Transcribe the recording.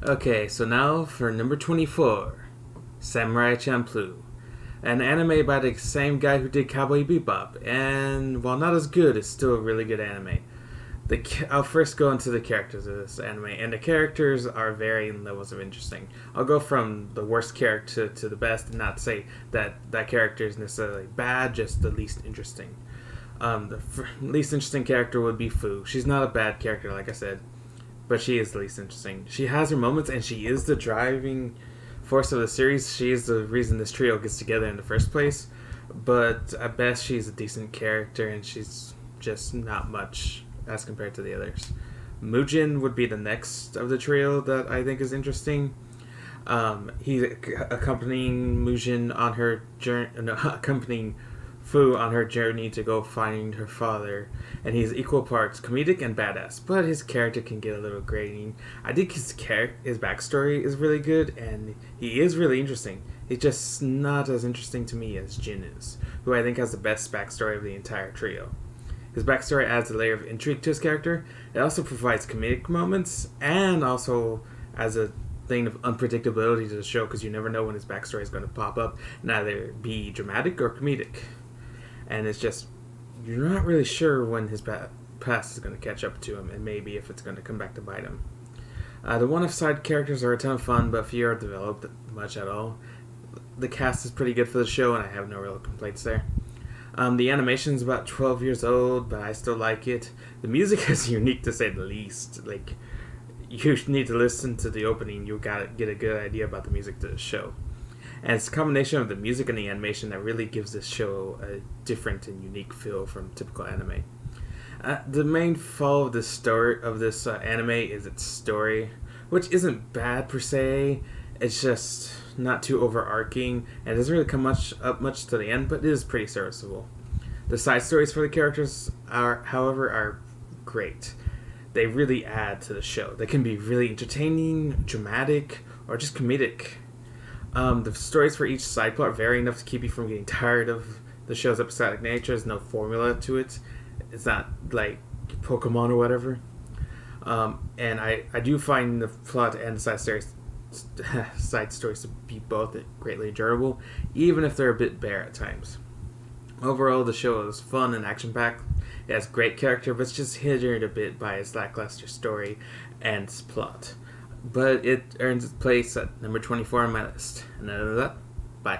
Okay, so now for number 24, Samurai Champloo. An anime by the same guy who did Cowboy Bebop, and while not as good, it's still a really good anime. I'll first go into the characters of this anime, and the characters are varying levels of interesting. I'll go from the worst character to the best, and not say that that character is necessarily bad, just the least interesting. The least interesting character would be Fu. She's not a bad character, like I said, but she is the least interesting. She has her moments, and she is the driving force of the series. She is the reason this trio gets together in the first place. But at best, she's a decent character, and she's just not much as compared to the others. Mujin would be the next of the trio that I think is interesting. He's accompanying Mujin on her journey, no, accompanying Fu on her journey to go find her father, and he's equal parts comedic and badass. But his character can get a little grating. I think his backstory is really good, and he is really interesting. He's just not as interesting to me as Jin is, who I think has the best backstory of the entire trio. His backstory adds a layer of intrigue to his character. It also provides comedic moments, and also as a thing of unpredictability to the show, because you never know when his backstory is going to pop up and either be dramatic or comedic. And it's just, you're not really sure when his past is going to catch up to him, and maybe if it's going to come back to bite him. The one-off side characters are a ton of fun, but few are developed much at all. The cast is pretty good for the show, and I have no real complaints there. The animation's about 12 years old, but I still like it. The music is unique to say the least. Like, you need to listen to the opening, you gotta get a good idea about the music to the show. And it's a combination of the music and the animation that really gives this show a different and unique feel from typical anime. The main flaw of this anime is its story, which isn't bad per se. It's just not too overarching, and it doesn't really come up much to the end, but it is pretty serviceable. The side stories for the characters however, are great. They really add to the show. They can be really entertaining, dramatic, or just comedic. The stories for each side plot vary enough to keep you from getting tired of the show's episodic nature. There's no formula to it. It's not like Pokemon or whatever. And I do find the plot and the side stories to be both greatly enjoyable, even if they're a bit bare at times. Overall, the show is fun and action-packed. It has great character, but it's just hindered a bit by its lackluster story and its plot. But it earns its place at number 24 on my list. And other than that, bye.